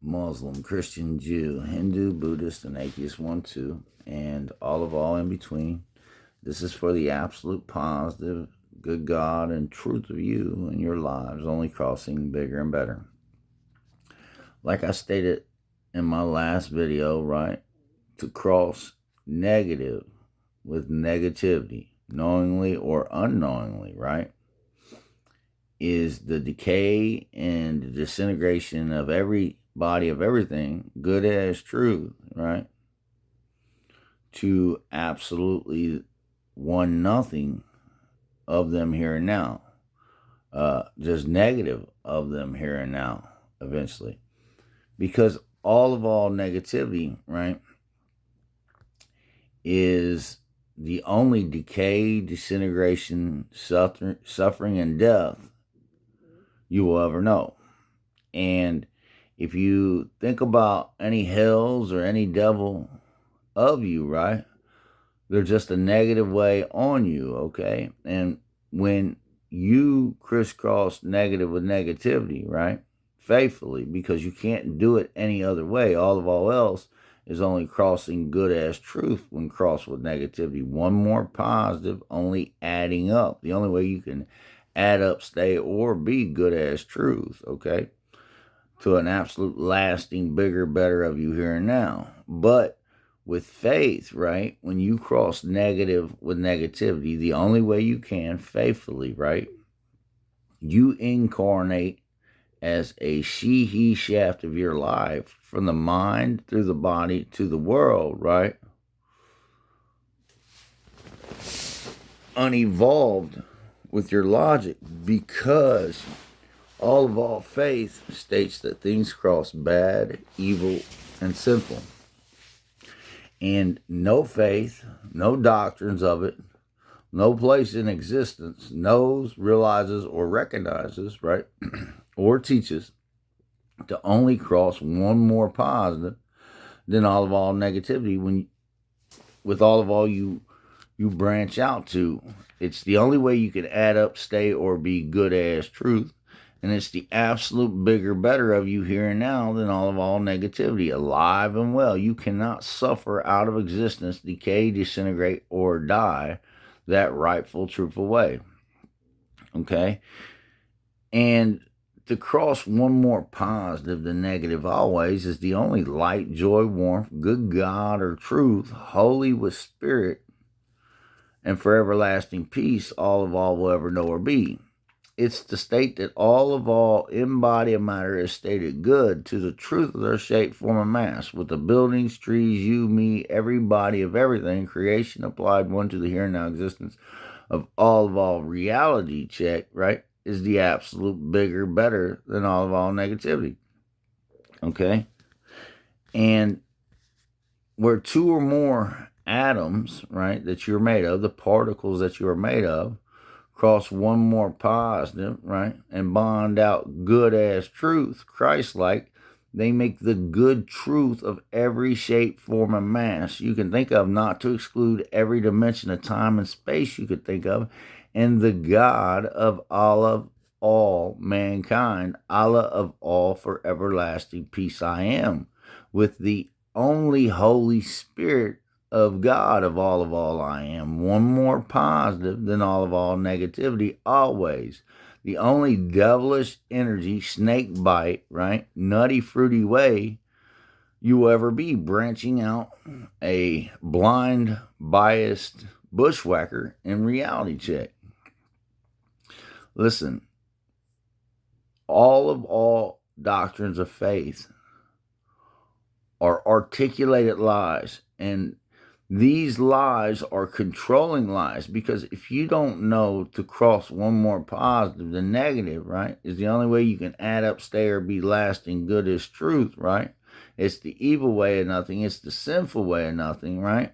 Muslim, Christian, Jew, Hindu, Buddhist, and atheist 1, 2, and all in between. This is for the absolute positive, good God and truth of you and your lives, only crossing bigger and better. Like I stated in my last video, right, to cross negative with negativity, knowingly or unknowingly, right, is the decay and the disintegration of every body of everything, good as truth, right, to absolutely one nothing of them here and now, just negative of them here and now eventually, because all negativity, right, is the only decay, disintegration, suffering, and death you will ever know. And if you think about any hells or any devil of you, right, they're just a negative way on you, okay? And when you crisscross negative with negativity, right, faithfully, because you can't do it any other way, all else is only crossing good as truth when crossed with negativity. One more positive, only adding up. The only way you can add up, stay, or be good as truth, okay, to an absolute lasting, bigger, better of you here and now. But with faith, right, when you cross negative with negativity, the only way you can faithfully, right, you incarnate as a she, he shaft of your life from the mind through the body to the world, right, unevolved with your logic, because all faith states that things cross bad, evil, and sinful. And no faith, no doctrines of it, no place in existence knows, realizes, or recognizes, right, or teaches to only cross one more positive than all negativity when with all you branch out to. It's the only way you can add up, stay, or be good as truth. And it's the absolute bigger, better of you here and now than all negativity, alive and well. You cannot suffer out of existence, decay, disintegrate, or die that rightful, truthful way. Okay? And to cross one more positive than negative always is the only light, joy, warmth, good God or truth, holy with spirit, and for everlasting peace, all will ever know or be. It's the state that all in body of matter is stated good to the truth of their shape, form, and mass, with the buildings, trees, you, me, every body of everything, creation applied one to the here and now existence of all reality check, right, is the absolute bigger, better than all negativity. Okay? And where two or more atoms, right, that you're made of, the particles that you are made of, cross one more positive, right, and bond out good as truth, Christ-like, they make the good truth of every shape, form, and mass you can think of, not to exclude every dimension of time and space you could think of, and the God of all mankind, Allah of all, for everlasting peace I am, with the only Holy Spirit of God of all I am, one more positive than all negativity always. The only devilish energy, snake bite, right, nutty fruity way you will ever be, branching out a blind, biased bushwhacker in reality check. Listen, all doctrines of faith are articulated lies, and these lies are controlling lies, because if you don't know to cross one more positive than negative, right, is the only way you can add up, stay, or be lasting good as truth, right? It's the evil way of nothing. It's the sinful way of nothing, right?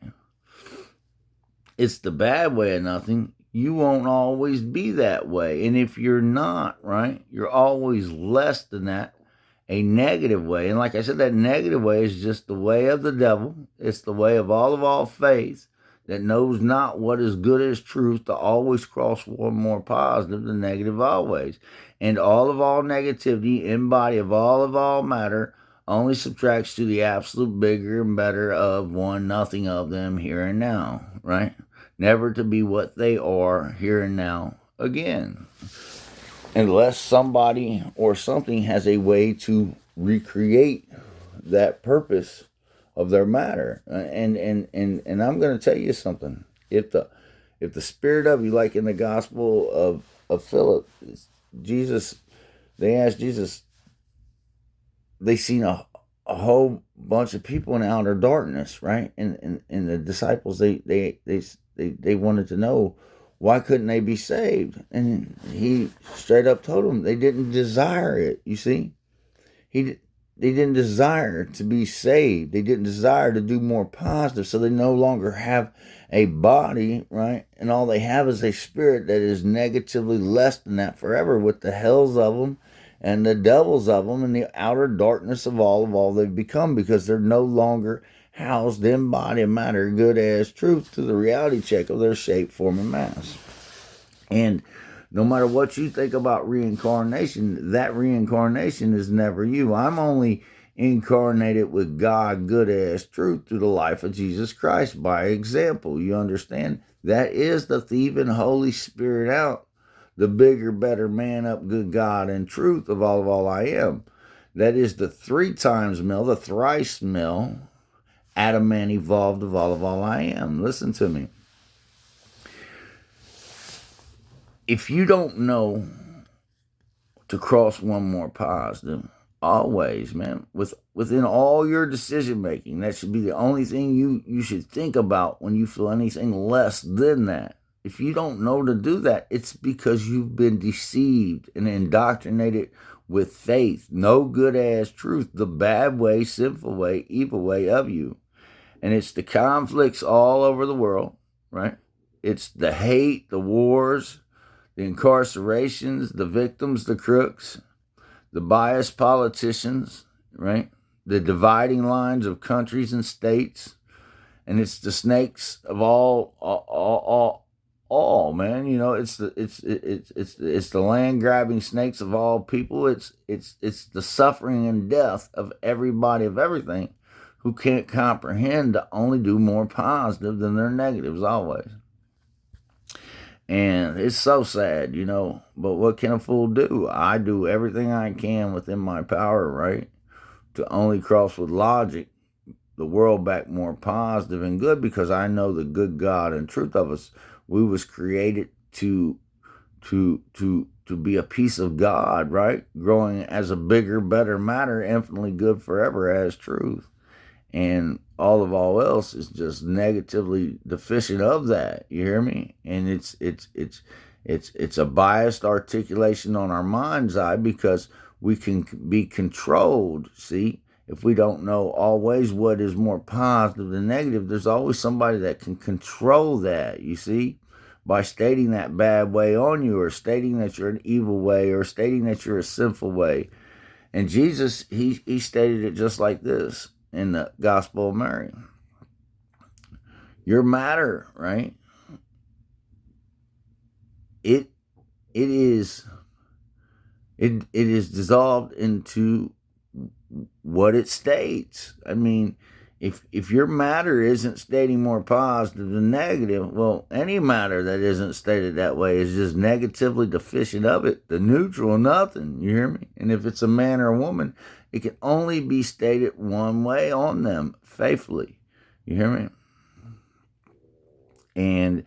It's the bad way of nothing. You won't always be that way. And if you're not, right, you're always less than that, a negative way. And like I said, that negative way is just the way of the devil. It's the way of all faith that knows not what is good as truth, to always cross one more positive than negative always. And all negativity, embody of all matter, only subtracts to the absolute bigger and better of one, nothing of them here and now, right? Never to be what they are here and now again. Unless somebody or something has a way to recreate that purpose of their matter. And I'm going to tell you something. If the spirit of you, like in the gospel of Philip, Jesus, they asked Jesus, they seen a whole bunch of people in outer darkness, right? And the disciples, they wanted to know, why couldn't they be saved? And he straight up told them they didn't desire it. You see, they didn't desire to be saved. They didn't desire to do more positive, so they no longer have a body, right? And all they have is a spirit that is negatively less than that forever, with the hells of them and the devils of them and the outer darkness of all they've become, because they're no longer housed in body and matter, good as truth, to the reality check of their shape, form, and mass. And no matter what you think about reincarnation, that reincarnation is never you. I'm only incarnated with God, good as truth, through the life of Jesus Christ by example. You understand? That is the thieving Holy Spirit out, the bigger, better man up, good God and truth of all I am. That is the 3 times mill, the thrice mill, Adam man evolved of all I am. Listen to me. If you don't know to cross one more positive, always, man, within all your decision making, that should be the only thing you should think about when you feel anything less than that. If you don't know to do that, it's because you've been deceived and indoctrinated with faith, no good as truth, the bad way, sinful way, evil way of you. And it's the conflicts all over the world, right? It's the hate, the wars, the incarcerations, the victims, the crooks, the biased politicians, right? The dividing lines of countries and states. And it's the snakes of all, man. You know, it's the land grabbing snakes of all people. It's the suffering and death of everybody, of everything, who can't comprehend to only do more positive than their negatives always. And it's so sad, you know, but what can a fool do? I do everything I can within my power, right, to only cross with logic the world back more positive and good, because I know the good God and truth of us. We was created to be a piece of God, right, growing as a bigger, better matter, infinitely good forever as truth. And all else is just negatively deficient of that. You hear me? And it's a biased articulation on our mind's eye, because we can be controlled. See, if we don't know always what is more positive than negative, there's always somebody that can control that. You see, by stating that bad way on you, or stating that you're an evil way, or stating that you're a sinful way. And Jesus, he stated it just like this in the Gospel of Mary. Your matter, right? It is dissolved into what it states. I mean, if your matter isn't stating more positive than negative, well, any matter that isn't stated that way is just negatively deficient of it. The neutral, nothing. You hear me? And if it's a man or a woman, it can only be stated one way on them, faithfully. You hear me? And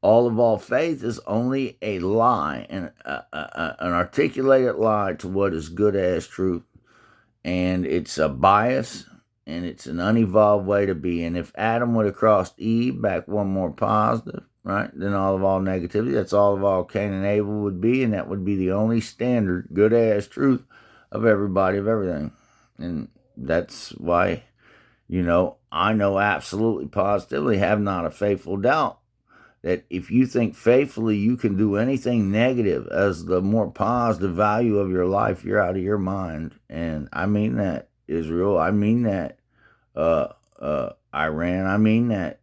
all faith is only a lie, and an articulated lie to what is good as truth. And it's a bias, and it's an unevolved way to be. And if Adam would have crossed Eve back one more positive, right, then all negativity, that's all Cain and Abel would be, and that would be the only standard, good as truth, of everybody, of everything. And that's why, you know, I know absolutely positively, have not a faithful doubt, that if you think faithfully you can do anything negative as the more positive value of your life, you're out of your mind. And I mean that, Israel. I mean that, Iran. I mean that,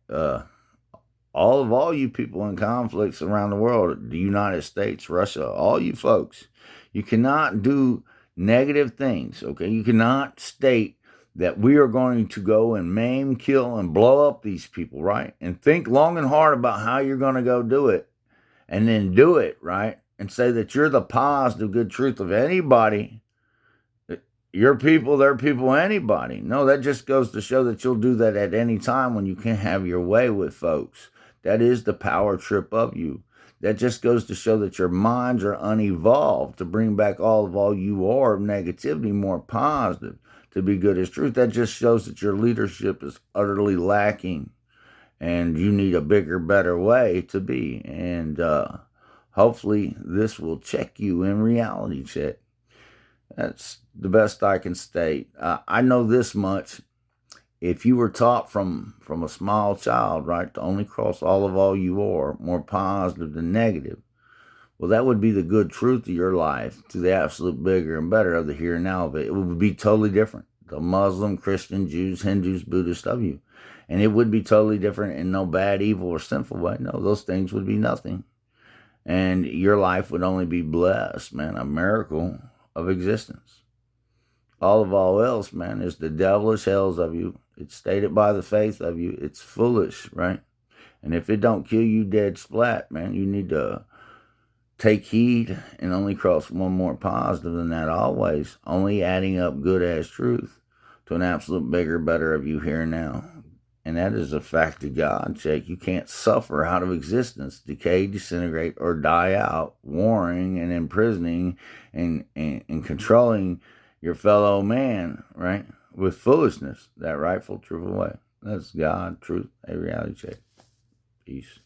all you people in conflicts around the world, the United States, Russia, all you folks. You cannot do negative things, okay? You cannot state that we are going to go and maim, kill, and blow up these people, right? And think long and hard about how you're going to go do it, and then do it, right? And say that you're the positive, good truth of anybody. Your people, their people, anybody. No, that just goes to show that you'll do that at any time when you can't have your way with folks. That is the power trip of you. That just goes to show that your minds are unevolved to bring back all you are of negativity more positive, to be good as truth. That just shows that your leadership is utterly lacking and you need a bigger, better way to be. And hopefully this will check you in reality check. That's the best I can state. I know this much. If you were taught from a small child, right, to only cross all you are, more positive than negative, well, that would be the good truth of your life to the absolute bigger and better of the here and now of it. It would be totally different. The Muslim, Christian, Jews, Hindus, Buddhists of you. And it would be totally different in no bad, evil, or sinful way. No, those things would be nothing. And your life would only be blessed, man, a miracle of existence. All else, man, is the devilish hells of you. It's stated by the faith of you. It's foolish, right? And if it don't kill you dead splat, man, you need to take heed and only cross one more positive than that always. Only adding up good as truth to an absolute bigger, better of you here and now. And that is a fact of God, check. You can't suffer out of existence, decay, disintegrate, or die out, warring and imprisoning and controlling your fellow man, right? With foolishness, that rightful, truthful way. That's God, truth, a reality check. Peace.